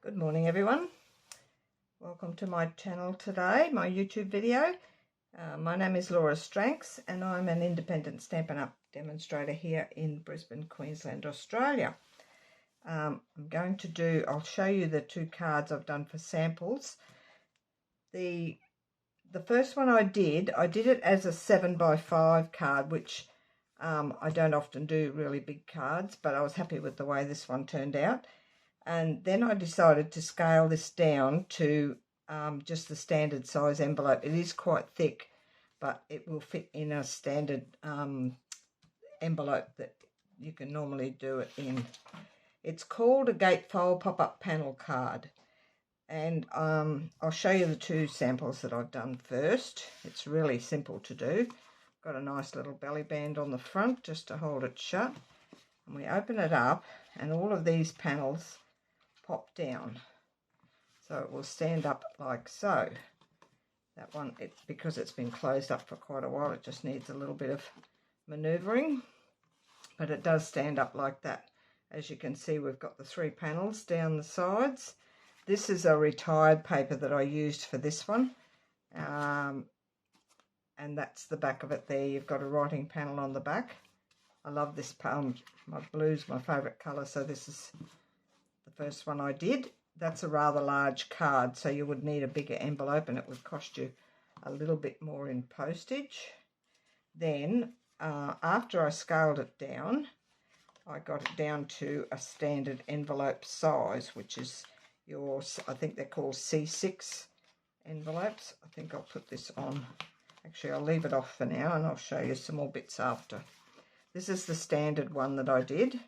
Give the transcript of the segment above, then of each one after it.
Good morning everyone. Welcome to my channel today, my YouTube video. My name is Laura Stranks and I'm an independent Stampin' Up! Demonstrator here in Brisbane, Queensland, Australia. I'll show you the two cards I've done for samples. The first one I did it as a 7x5 card, which I don't often do really big cards, but I was happy with the way this one turned out. And then I decided to scale this down to just the standard size envelope. It is quite thick, but it will fit in a standard envelope that you can normally do it in. It's called a Gatefold pop-up panel card. And I'll show you the two samples that I've done first. It's really simple to do. Got a nice little belly band on the front just to hold it shut. And we open it up and all of these panels pop down, so it will stand up like so. That one, because it's been closed up for quite a while, it just needs a little bit of maneuvering, but it does stand up like that. As you can see, we've got the three panels down the sides. This is a retired paper that I used for this one, and that's the back of it there. You've got a writing panel on the back. I love this my blue's my favourite colour, so this is the first one I did. That's a rather large card, so you would need a bigger envelope and it would cost you a little bit more in postage. Then after I scaled it down, I got it down to a standard envelope size, which is I think they're called C6 envelopes. I think I'll put this on. Actually, I'll leave it off for now and I'll show you some more bits after. This is the standard one that I did.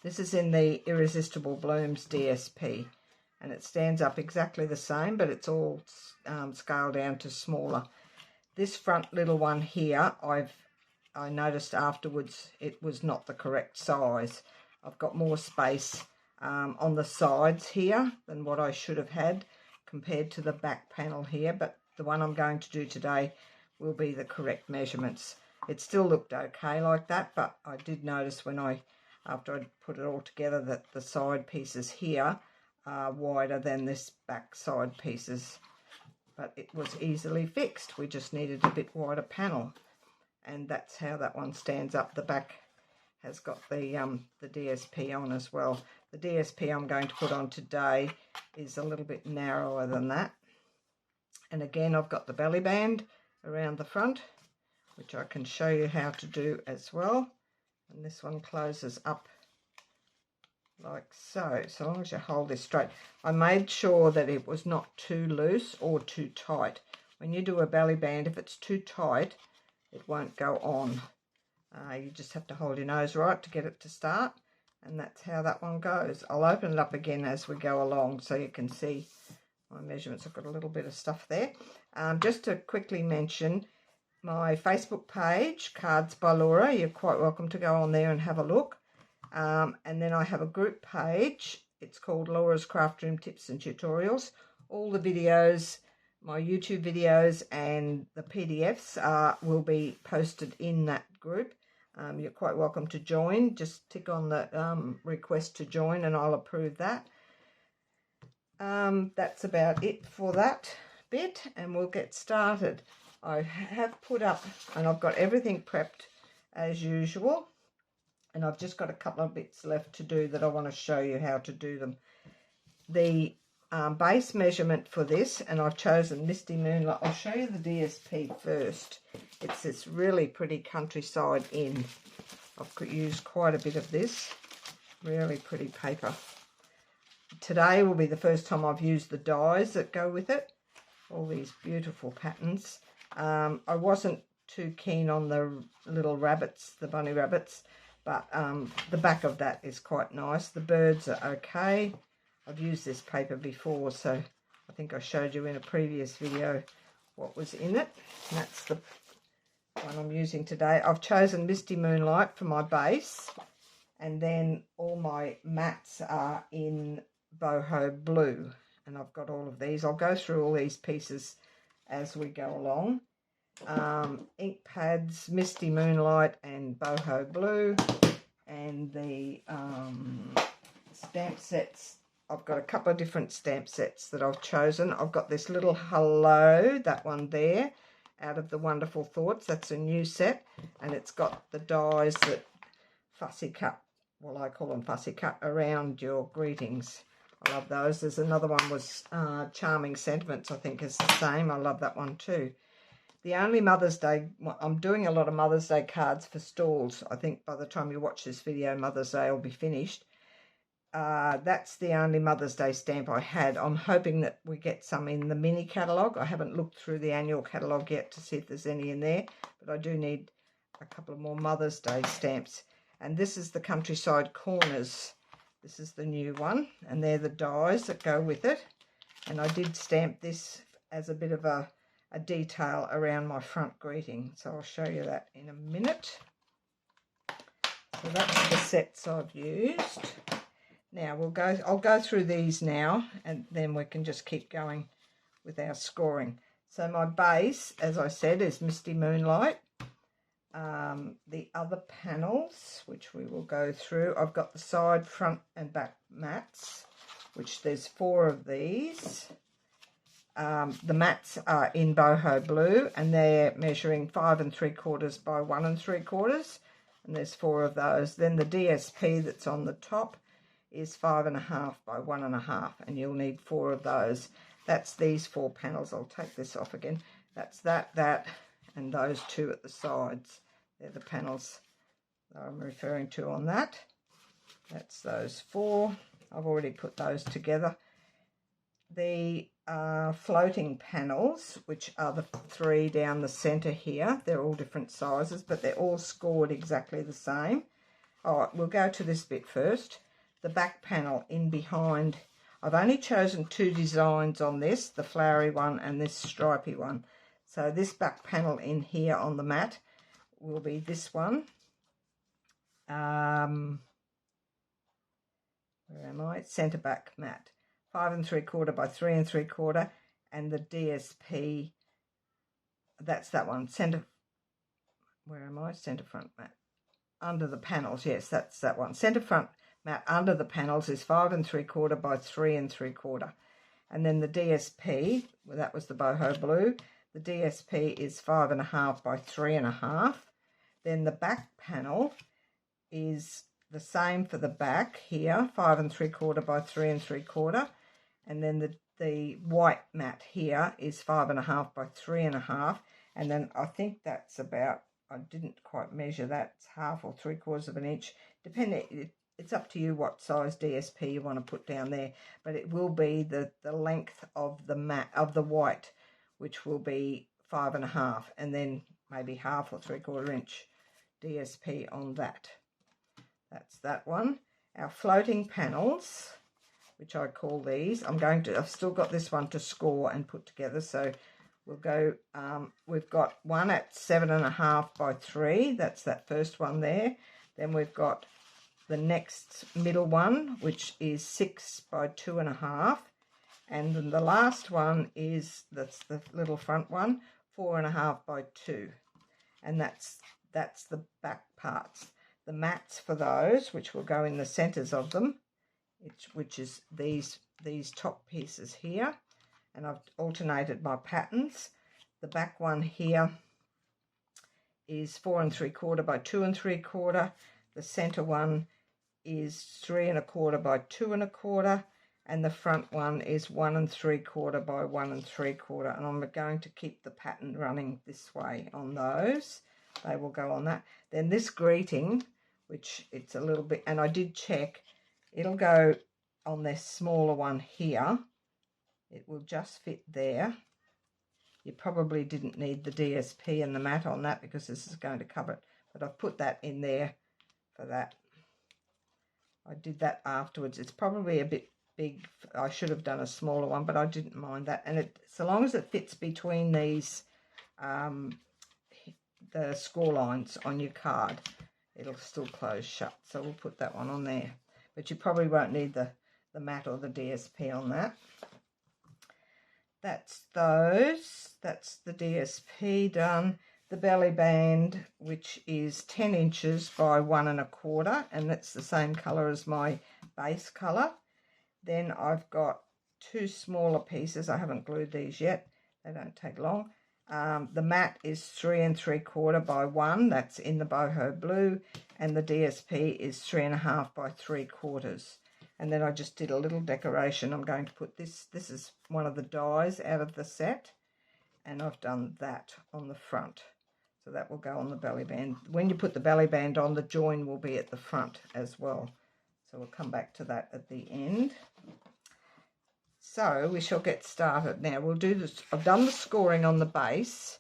This is in the Irresistible Blooms DSP, and it stands up exactly the same, but it's all scaled down to smaller. This front little one here, I noticed afterwards it was not the correct size. I've got more space on the sides here than what I should have had compared to the back panel here, but the one I'm going to do today will be the correct measurements. It still looked okay like that, but I did notice after I'd put it all together that the side pieces here are wider than this back side pieces, but it was easily fixed. We just needed a bit wider panel, and that's how that one stands up. The back has got the DSP on as well. The DSP I'm going to put on today is a little bit narrower than that. And again, I've got the belly band around the front, which I can show you how to do as well. And this one closes up like so long as you hold this straight. I made sure that it was not too loose or too tight. When you do a belly band, if it's too tight, it won't go on. You just have to hold your nose right to get it to start, and that's how that one goes. I'll open it up again as we go along so you can see my measurements. I've got a little bit of stuff there. Just to quickly mention, my Facebook page, Cards by Laura, you're quite welcome to go on there and have a look. And then I have a group page. It's called Laura's Craft Room Tips and Tutorials. All the videos, my YouTube videos and the PDFs will be posted in that group. You're quite welcome to join. Just tick on the request to join and I'll approve that. That's about it for that bit, and we'll get started. I have put up, and I've got everything prepped as usual, and I've just got a couple of bits left to do that I want to show you how to do them. The base measurement for this, and I've chosen Misty Moonlight. I'll show you the DSP first. It's this really pretty countryside inn. I've used quite a bit of this. Really pretty paper. Today will be the first time I've used the dies that go with it. All these beautiful patterns. I wasn't too keen on the little rabbits, the bunny rabbits, but the back of that is quite nice. The birds are okay. I've used this paper before, so I think I showed you in a previous video what was in it. And that's the one I'm using today. I've chosen Misty Moonlight for my base, and then all my mats are in boho blue, and I've got all of these. I'll go through all these pieces as we go along. Ink pads, Misty Moonlight and boho blue, and the stamp sets I've got a couple of different stamp sets that I've chosen. I've got this little hello, that one there, out of the Wonderful Thoughts. That's a new set, and it's got the dies that fussy cut, well, I call them fussy cut, around your greetings. I love those. There's another one was Charming Sentiments, I think is the same. I love that one too. The only Mother's Day, I'm doing a lot of Mother's Day cards for stalls. I think by the time you watch this video, Mother's Day will be finished. That's the only Mother's Day stamp I had. I'm hoping that we get some in the mini catalogue. I haven't looked through the annual catalogue yet to see if there's any in there, but I do need a couple of more Mother's Day stamps. And this is the Countryside Corners. This is the new one, and they're the dies that go with it. And I did stamp this as a bit of a detail around my front greeting, so I'll show you that in a minute. So that's the sets I've used. Now I'll go through these now, and then we can just keep going with our scoring. So my base, as I said, is Misty Moonlight. The other panels, which we will go through, I've got the side, front and back mats, which there's 4 of these. The mats are in boho blue, and they're measuring 5 3/4 by 1 3/4, and there's 4 of those. Then the DSP that's on the top is 5 1/2 by 1 1/2, and you'll need 4 of those. That's these 4 panels. I'll take this off again. That's that, and those 2 at the sides. They're the panels that I'm referring to on that. That's those 4. I've already put those together. The floating panels, which are the 3 down the centre here, they're all different sizes, but they're all scored exactly the same. All right, we'll go to this bit first. The back panel in behind, I've only chosen 2 designs on this, the flowery one and this stripy one. So this back panel in here on the mat will be this one. Where am I? Centre back mat. 5 3/4 by 3 3/4, and the DSP, that's that one. Centre, where am I? Centre front mat. Under the panels, yes, that's that one. Centre front mat under the panels is 5 3/4 by 3 3/4. And then the DSP, well, that was the boho blue. The DSP is 5 1/2 by 3 1/2. Then the back panel is the same for the back here, 5 3/4 by 3 3/4. And then the white mat here is 5 1/2 by 3 1/2. And then I think that's about, I didn't quite measure that, it's 1/2 or 3/4 of an inch, depending, it's up to you what size DSP you want to put down there, but it will be the length of the mat, of the white, which will be 5 1/2, and then maybe 1/2 or 3/4 inch DSP on that. That's that one. Our floating panels, which I call these, I've still got this one to score and put together, so we'll go, we've got one at 7 1/2 by 3, that's that first one there. Then we've got the next middle one, which is 6 by 2 1/2, and then the last one is, that's the little front one, 4 1/2 by 2, and that's the back parts. The mats for those, which will go in the centres of them, which is these top pieces here, and I've alternated my patterns. The back one here is 4 3/4 by 2 3/4. The centre one is 3 1/4 by 2 1/4, and the front one is 1 3/4 by 1 3/4. And I'm going to keep the pattern running this way on those. They will go on that. Then this greeting, which it's a little bit, and I did check, it'll go on this smaller one here. It will just fit there. You probably didn't need the DSP and the mat on that because this is going to cover it, but I've put that in there for that. I did that afterwards. It's probably a bit big. I should have done a smaller one, but I didn't mind that. And so long as it fits between these, the score lines on your card, it'll still close shut. So we'll put that one on there. But you probably won't need the mat or the DSP on that. That's those. That's the DSP done. The belly band, which is 10 inches by 1 1/4, and that's the same colour as my base colour. Then I've got 2 smaller pieces. I haven't glued these yet. They don't take long. The mat is 3 3/4 by 1. That's in the boho blue. And the DSP is 3 1/2 by 3/4. And then I just did a little decoration. I'm going to put this is one of the dies out of the set. And I've done that on the front. So that will go on the belly band. When you put the belly band on, the join will be at the front as well. So we'll come back to that at the end. So we shall get started. Now we'll do this. I've done the scoring on the base,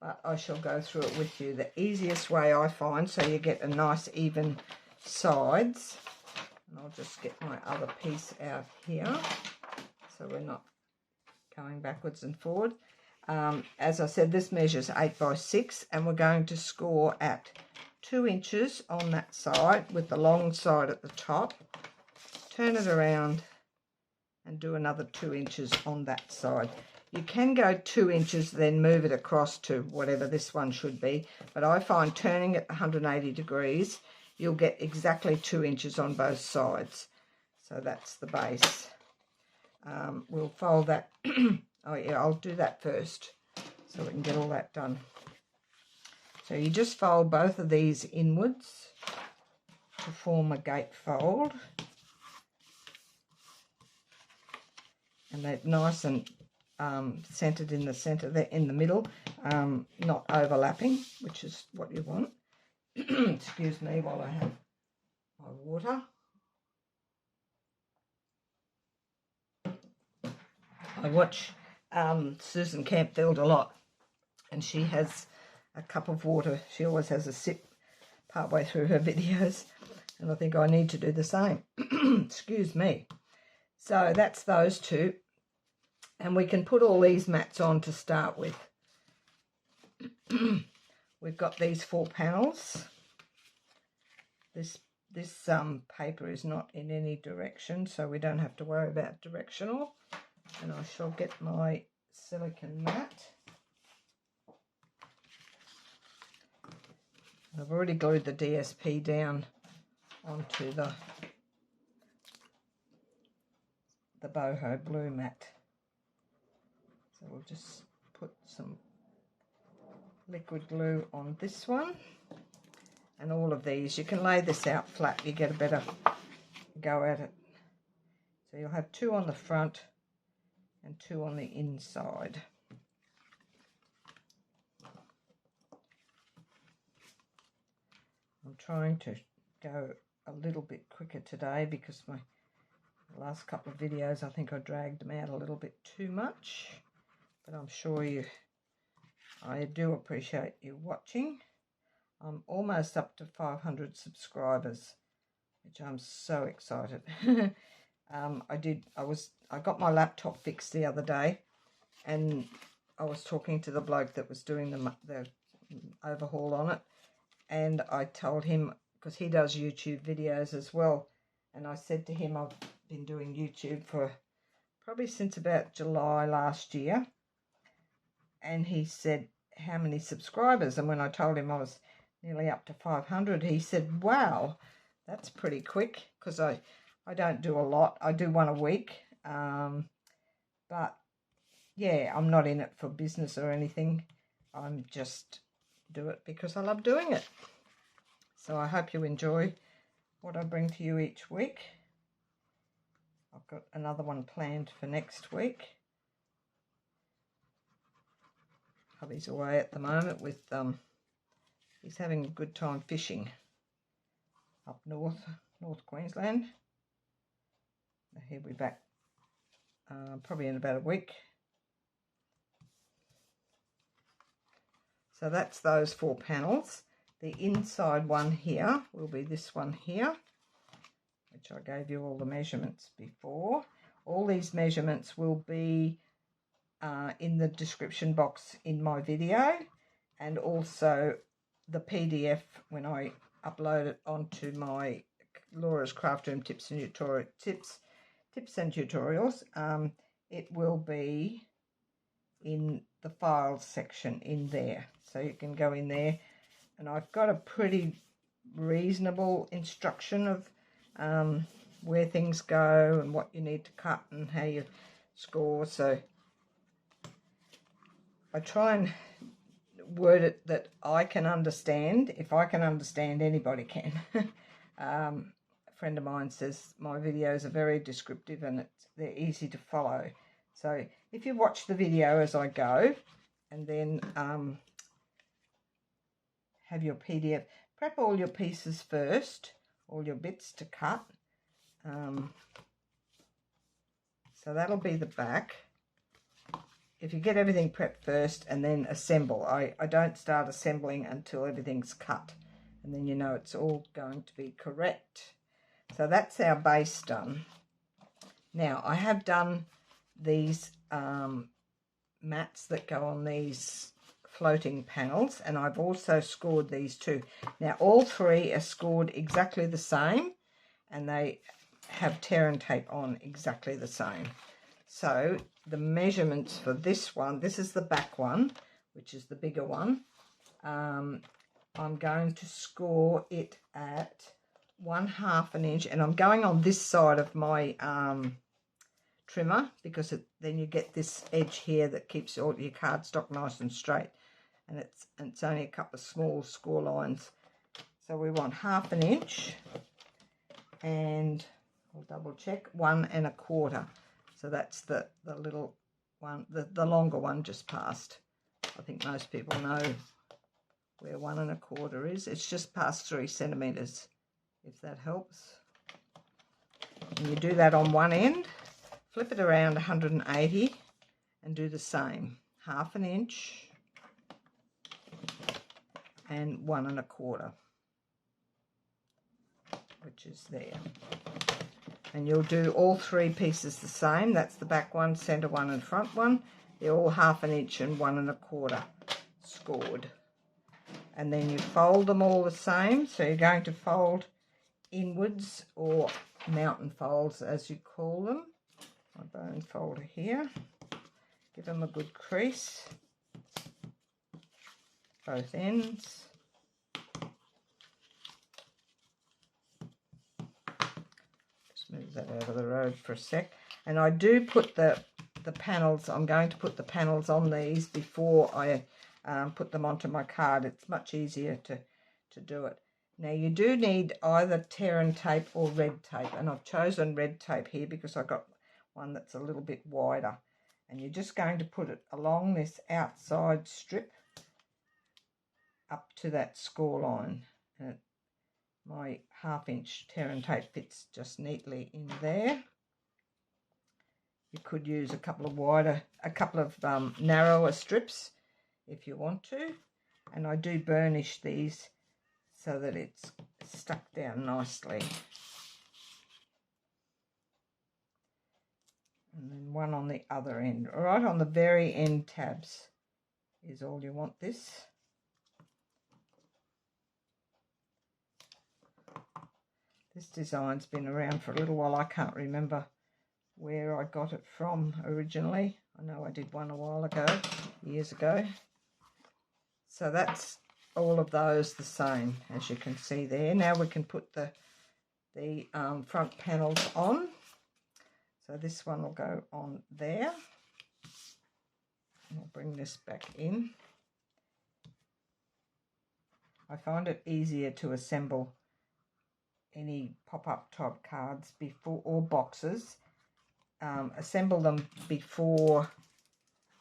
but I shall go through it with you. The easiest way I find, so you get a nice even sides. And I'll just get my other piece out here so we're not going backwards and forward. As I said, this measures 8 by 6, and we're going to score at 2 inches on that side with the long side at the top. Turn it around and do another 2 inches on that side. You can go 2 inches, then move it across to whatever this one should be, but I find turning it 180 degrees, you'll get exactly 2 inches on both sides. So that's the base. We'll fold that. Oh yeah, I'll do that first so we can get all that done. So you just fold both of these inwards to form a gatefold. And they're nice and centered in the center, they're in the middle, not overlapping, which is what you want. Excuse me while I have my water. I watch Susan Campfield a lot, and she has a cup of water. She always has a sip partway through her videos, and I think I need to do the same. Excuse me. So that's those two, and we can put all these mats on to start with. We've got these 4 panels. This paper is not in any direction, so we don't have to worry about directional. And I shall get my silicone mat. I've already glued the DSP down onto the boho blue mat. So we'll just put some liquid glue on this one. And all of these, you can lay this out flat, you get a better go at it. So you'll have 2 on the front and 2 on the inside. I'm trying to go a little bit quicker today because my last couple of videos, I think I dragged them out a little bit too much. But I'm sure I do appreciate you watching. I'm almost up to 500 subscribers, which I'm so excited. I got my laptop fixed the other day, and I was talking to the bloke that was doing the overhaul on it, and I told him, because he does YouTube videos as well, and I said to him I've been doing YouTube for probably since about July last year, and he said, how many subscribers? And when I told him I was nearly up to 500, he said, wow, that's pretty quick, because I don't do a lot. I do one a week, but yeah, I'm not in it for business or anything. I'm just do it because I love doing it. So I hope you enjoy what I bring to you each week. I've got another one planned for next week. Hubby's away at the moment with he's having a good time fishing up North Queensland. He'll be back probably in about a week. So that's those 4 panels. The inside one here will be this one here, which I gave you all the measurements before. All these measurements will be in the description box in my video, and also the PDF when I upload it onto my Laura's Craft Room tips and tutorials. It will be in the files section in there, so you can go in there, and I've got a pretty reasonable instruction of where things go and what you need to cut and how you score. So I try and word it that I can understand. If I can understand, anybody can. A friend of mine says my videos are very descriptive and they're easy to follow. So if you watch the video as I go and then have your PDF, prep all your pieces first, all your bits to cut. So that'll be the back. If you get everything prepped first and then assemble, I don't start assembling until everything's cut, and then you know it's all going to be correct. So that's our base done. Now I have done these mats that go on these floating panels, and I've also scored these too. Now all three are scored exactly the same, and they have tear and tape on exactly the same. So the measurements for this one, this is the back one, which is the bigger one. I'm going to score it at 1/2 an inch, and I'm going on this side of my trimmer because then you get this edge here that keeps all your cardstock nice and straight, and it's only a couple of small score lines. So we want 1/2 an inch, and I'll double check, 1 1/4. So that's the little one, the longer one just past. I think most people know where 1 1/4 is. It's just past 3 centimetres, if that helps. And you do that on one end, flip it around 180 and do the same. 1/2 an inch and 1 1/4, which is there. And you'll do all three pieces the same. That's the back one, centre one and front one. They're all 1/2 an inch and 1 1/4 scored. And then you fold them all the same. So you're going to fold inwards, or mountain folds as you call them. My bone folder here. Give them a good crease, both ends. Move that out of the road for a sec. And I do put the panels, I'm going to put the panels on these before I put them onto my card. It's much easier to do it. Now you do need either tear and tape or red tape, and I've chosen red tape here because I got one that's a little bit wider. And you're just going to put it along this outside strip up to that score line. And my 1/2 inch tear and tape fits just neatly in there. You could use a couple of narrower strips if you want to. And I do burnish these so that it's stuck down nicely. And then one on the other end, right on the very end tabs is all you want this. This design's been around for a little while. I can't remember where I got it from originally. I know I did one a while ago, years ago. So that's all of those the same, as you can see there. Now we can put the front panels on. So this one will go on there. I'll bring this back in. I find it easier to assemble any pop-up type cards before, or boxes. Assemble them before.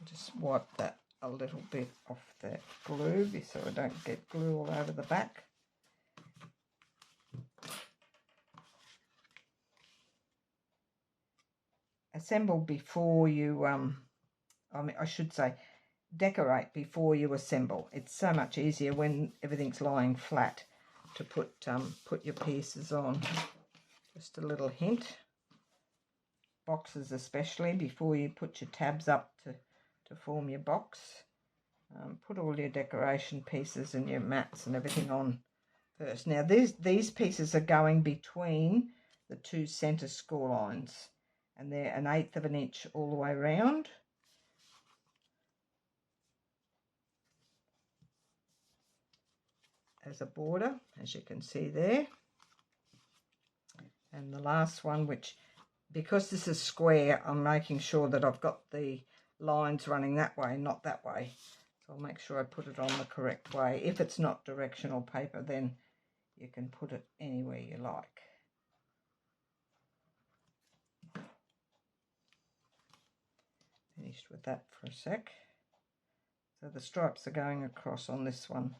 Just wipe that a little bit off that glue so I don't get glue all over the back. Assemble before you I should say decorate before you assemble. It's so much easier when everything's lying flat to put your pieces on. Just a little hint. Boxes especially, before you put your tabs up to form your box. Put all your decoration pieces and your mats and everything on first. Now these pieces are going between the two centre score lines, and they're 1/8 of an inch all the way around. As a border, as you can see there. And the last one, which, because this is square, I'm making sure that I've got the lines running that way, not that way. So I'll make sure I put it on the correct way. If it's not directional paper, then you can put it anywhere you like. Finished with that for a sec. So the stripes are going across on this one,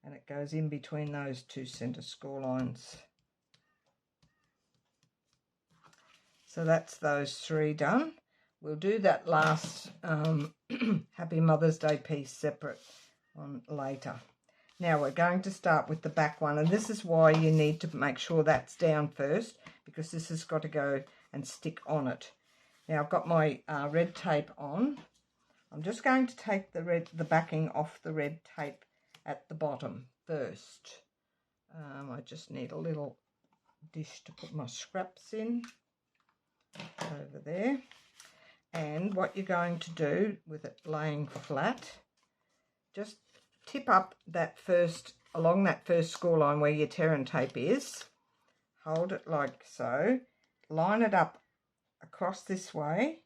and it goes in between those two centre score lines. So that's those three done. We'll do that last Happy Mother's Day piece separate on later. Now we're going to start with the back one, and this is why you need to make sure that's down first, because this has got to go and stick on it. Now I've got my red tape on. I'm just going to take the backing off the red tape at the bottom first. I just need a little dish to put my scraps in over there. And what you're going to do with it laying flat, just tip up that first, along that first score line where your Terran tape is, hold it like so, line it up across this way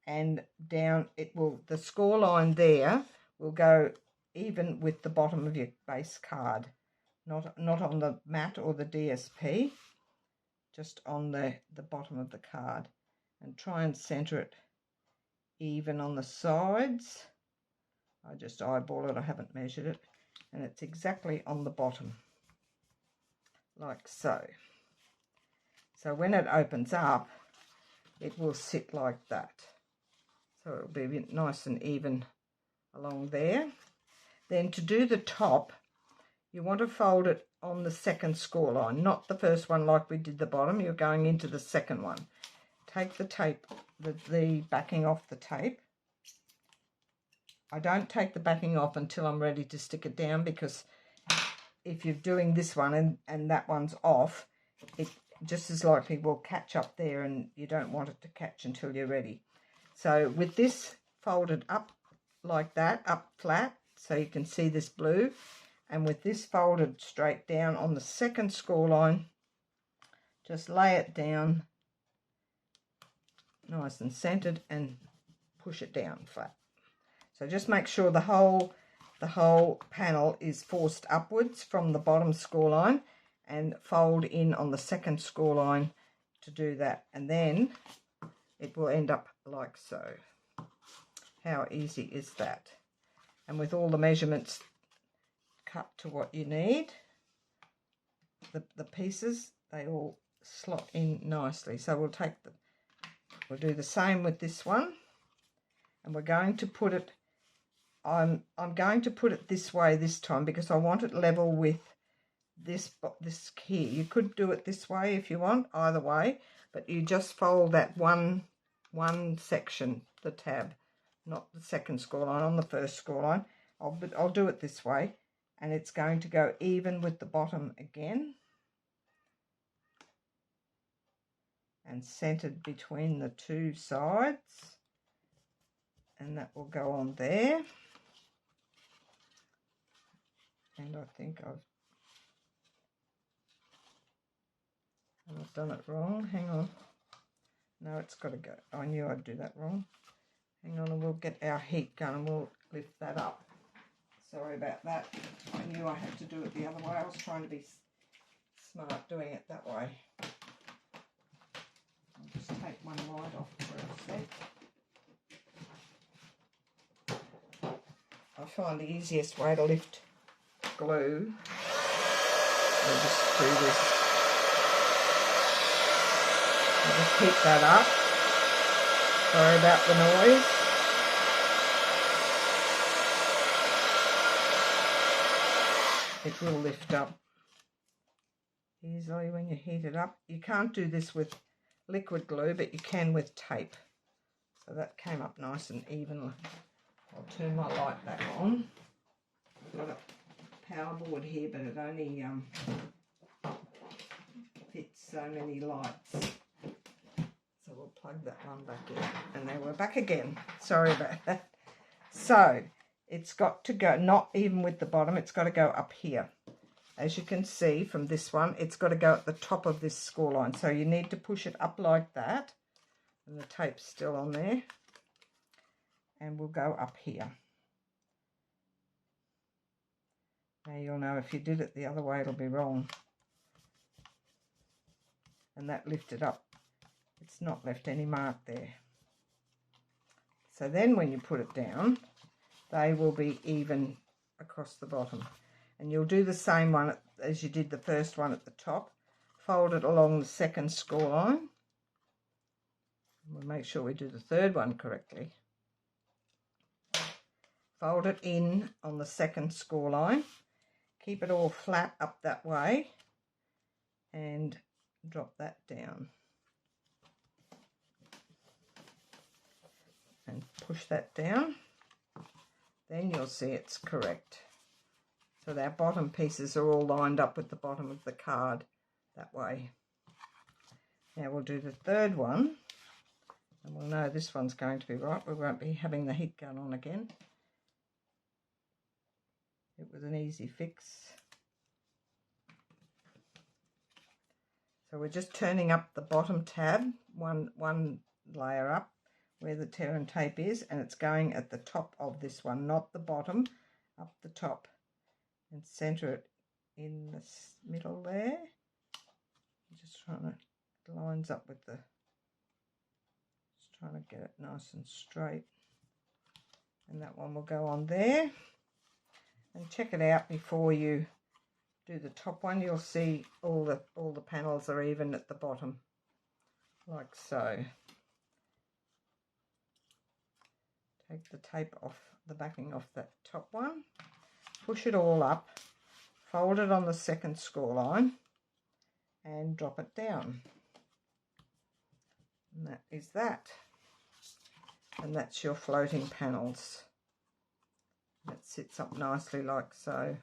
and down. It will, the score line there will go even with the bottom of your base card, not on the mat or the DSP, just on the bottom of the card, and try and center it even on the sides. I just eyeball it, I haven't measured it, and it's exactly on the bottom, like so. So when it opens up, it will sit like that. So it'll be nice and even along there. Then to do the top, you want to fold it on the second score line, not the first one like we did the bottom. You're going into the second one. Take the tape, the backing off the tape. I don't take the backing off until I'm ready to stick it down, because if you're doing this one and that one's off, it just as likely will catch up there, and you don't want it to catch until you're ready. So with this folded up like that, up flat, so you can see this blue, and with this folded straight down on the second score line, just lay it down nice and centered and push it down flat. So just make sure the whole panel is forced upwards from the bottom score line, and fold in on the second score line to do that, and then it will end up like so. How easy is that? And with all the measurements cut to what you need, the pieces, they all slot in nicely. So we'll do the same with this one, and we're going to put it, I'm going to put it this way this time, because I want it level with this here. You could do it this way if you want, either way, but you just fold that one section, the tab, not the second score line, on the first score line. I'll do it this way, and it's going to go even with the bottom again, and centered between the two sides, and that will go on there. And I think I've done it wrong. Hang on. No, it's got to go. I knew I'd do that wrong. Hang on, and we'll get our heat gun and we'll lift that up. Sorry about that. I knew I had to do it the other way. I was trying to be smart doing it that way. I'll just take one light off for a sec. I find the easiest way to lift glue, I'll just do this. I'll just keep that up. Sorry about the noise. It will lift up easily when you heat it up. You can't do this with liquid glue, but you can with tape. So that came up nice and even. I'll turn my light back on. I've got a power board here, but it only fits so many lights. So we'll plug that one back in, and then we're back again. Sorry about that. So it's got to go, not even with the bottom, it's got to go up here as you can see from this one, it's got to go at the top of this score line. So you need to push it up like that. And the tape's still on there. And we'll go up here. Now you'll know if you did it the other way, it'll be wrong. And that lifted up. It's not left any mark there. So then when you put it down, they will be even across the bottom. And you'll do the same one as you did the first one at the top. Fold it along the second score line. We'll make sure we do the third one correctly. Fold it in on the second score line. Keep it all flat up that way and drop that down. And push that down. Then you'll see it's correct. So our bottom pieces are all lined up with the bottom of the card that way. Now we'll do the third one. And we'll know this one's going to be right. We won't be having the heat gun on again. It was an easy fix. So we're just turning up the bottom tab, one layer up where the tear and tape is, and it's going at the top of this one, not the bottom, up the top. And center it in the middle there. Just trying to, it lines up with the, just trying to get it nice and straight. And that one will go on there. And check it out before you do the top one. You'll see all the panels are even at the bottom, like so. Take the tape off, the backing off that top one. Push it all up, fold it on the second score line and drop it down. And that is that. And that's your floating panels. That sits up nicely like so.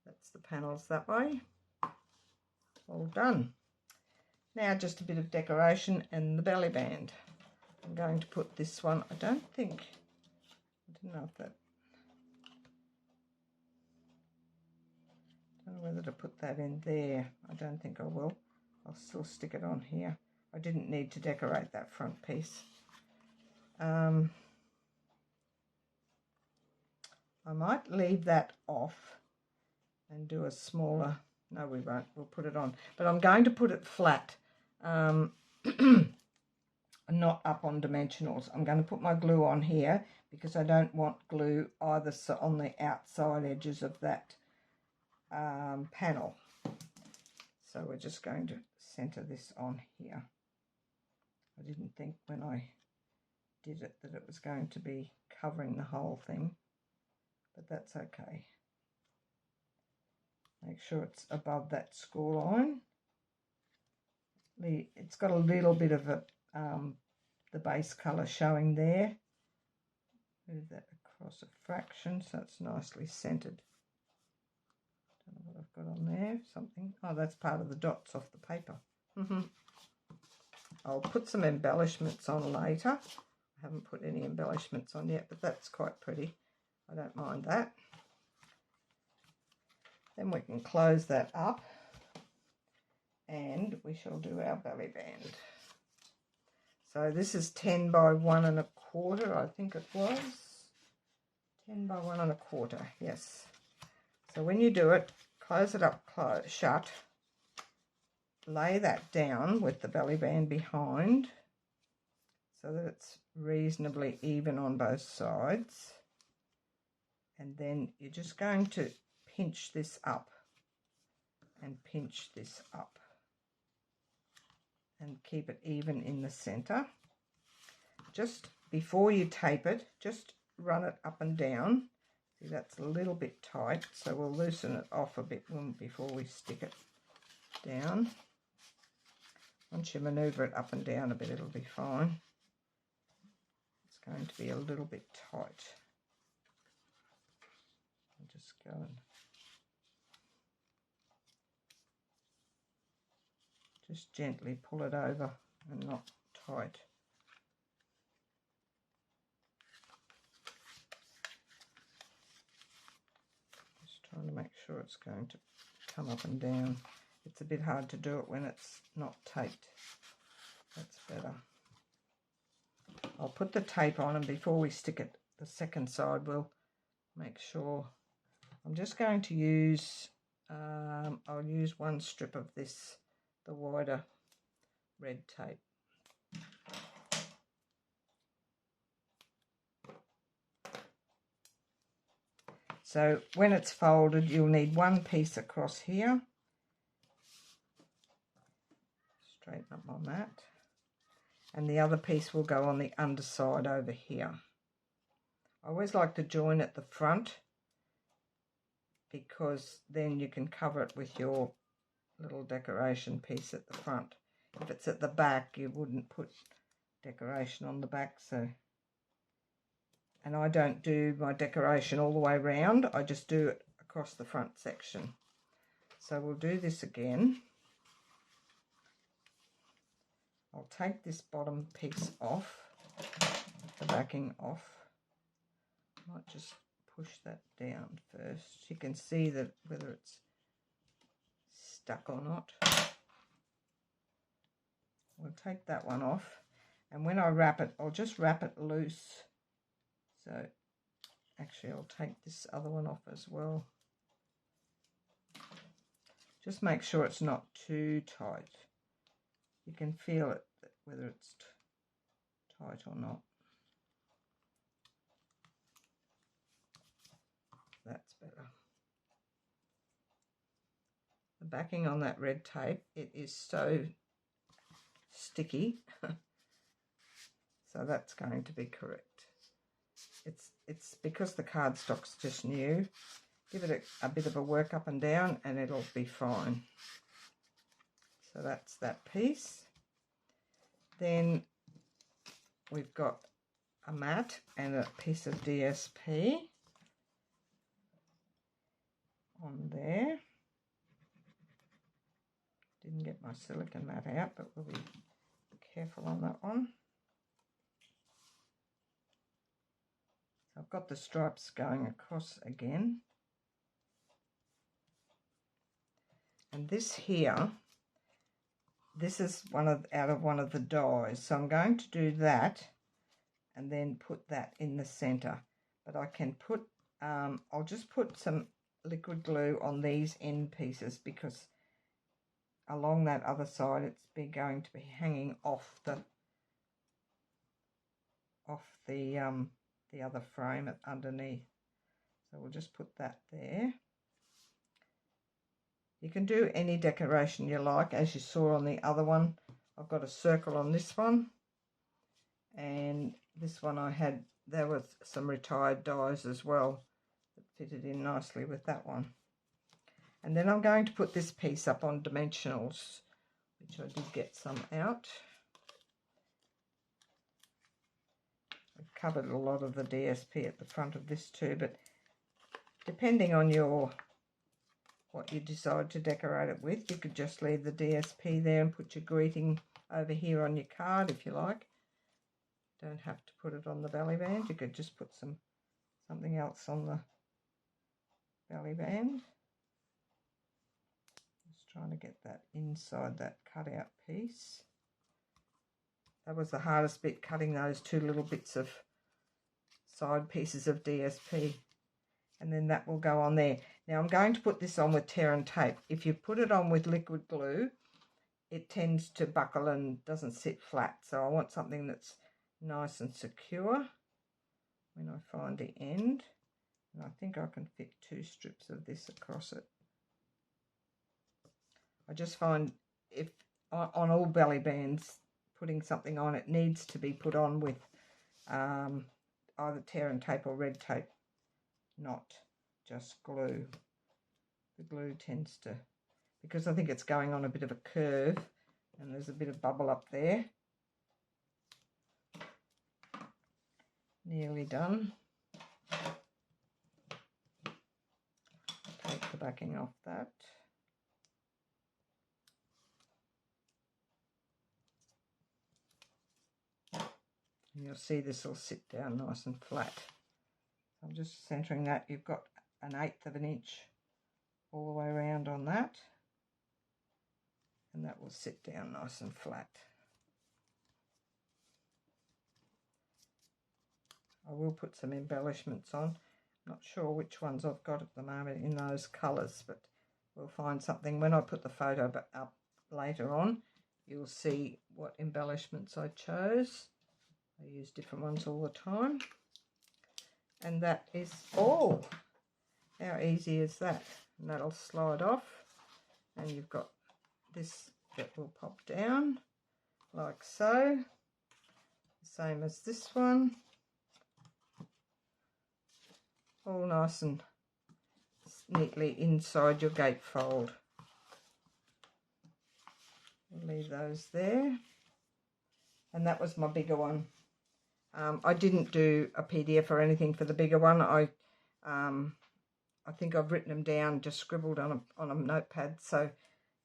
That's the panels that way. All done. Now just a bit of decoration and the belly band. I'm going to put this one, I don't know if that, I don't know whether to put that in there. I don't think I will. I'll still stick it on here. I didn't need to decorate that front piece. I might leave that off and do a smaller, no we won't, we'll put it on. But I'm going to put it flat, not up on dimensionals. I'm going to put my glue on here because I don't want glue either on the outside edges of that panel. So we're just going to center this on here. I didn't think when I did it that it was going to be covering the whole thing, but that's okay. Make sure it's above that score line. It's got a little bit of the base colour showing there. Move that across a fraction so it's nicely centered. Don't know what I've got on there, something. Oh, that's part of the dots off the paper. I'll put some embellishments on later. I haven't put any embellishments on yet, but that's quite pretty. I don't mind that. Then we can close that up and we shall do our belly band. So this is 10 by 1 1/4, I think it was. 10 by 1 1/4, yes. So when you do it, close it up shut, lay that down with the belly band behind so that it's reasonably even on both sides. And then you're just going to pinch this up and pinch this up and keep it even in the center. Just before you tape it, just run it up and down. See, that's a little bit tight, so we'll loosen it off a bit before we stick it down. Once you maneuver it up and down a bit, it'll be fine. It's going to be a little bit tight. I'll just go and just gently pull it over and not tight. Just trying to make sure it's going to come up and down. It's a bit hard to do it when it's not taped. That's better. I'll put the tape on, and before we stick it the second side, we'll make sure. I'm just going to use, I'll use one strip of this, the wider red tape. So when it's folded, you'll need one piece across here. Straighten up on that. And the other piece will go on the underside over here. I always like to join at the front, because then you can cover it with your little decoration piece at the front. If it's at the back, you wouldn't put decoration on the back. So, and I don't do my decoration all the way around, I just do it across the front section. So we'll do this again. I'll take this bottom piece off, the backing off. Might just push that down first. You can see that whether it's stuck or not. We'll take that one off, and when I wrap it, I'll just wrap it loose. So actually I'll take this other one off as well. Just make sure it's not too tight. You can feel it, whether it's tight or not. That's better. The backing on that red tape, it is so sticky. So that's going to be correct. It's because the cardstock's just new. Give it a bit of a work up and down and it'll be fine. So that's that piece. Then we've got a mat and a piece of DSP on there. Didn't get my silicone mat out, but we'll be careful on that one. So I've got the stripes going across again. And this here, this is out of one of the dies. So I'm going to do that and then put that in the center. But I can put, I'll just put some liquid glue on these end pieces, because along that other side it's going to be hanging off the other frame underneath. So we'll just put that there. You can do any decoration you like, as you saw on the other one. I've got a circle on this one, and this one I had, there was some retired dies as well that fitted in nicely with that one. And then I'm going to put this piece up on dimensionals, which I did get some out. I've covered a lot of the DSP at the front of this too, but depending on what you decide to decorate it with, you could just leave the DSP there and put your greeting over here on your card if you like. Don't have to put it on the belly band. You could just put something else on the belly band. Just trying to get that inside that cutout piece. That was the hardest bit, cutting those two little bits of side pieces of DSP. And then that will go on there. Now I'm going to put this on with tear and tape. If you put it on with liquid glue, it tends to buckle and doesn't sit flat. So I want something that's nice and secure when I find the end. And I think I can fit 2 strips of this across it. I just find if on all belly bands, putting something on it needs to be put on with either tear and tape or red tape, not just glue. The glue tends to, because I think it's going on a bit of a curve and there's a bit of bubble up there. Nearly done. Take the backing off that. And you'll see this will sit down nice and flat. I'm just centering that. You've got an 1/8 of an inch all the way around on that, and that will sit down nice and flat. I will put some embellishments on. Not sure which ones I've got at the moment in those colours, but we'll find something. When I put the photo up later on, you'll see what embellishments I chose. I use different ones all the time. And that is all. How easy is that? And that'll slide off. And you've got this that will pop down like so. Same as this one. All nice and neatly inside your gatefold. Leave those there. And that was my bigger one. I didn't do a PDF or anything for the bigger one. I think I've written them down, just scribbled on a notepad. So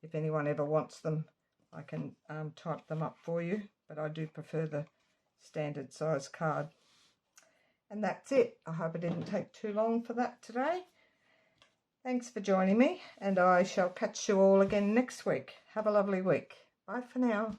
if anyone ever wants them, I can type them up for you. But I do prefer the standard size card. And that's it. I hope it didn't take too long for that today. Thanks for joining me, and I shall catch you all again next week. Have a lovely week. Bye for now.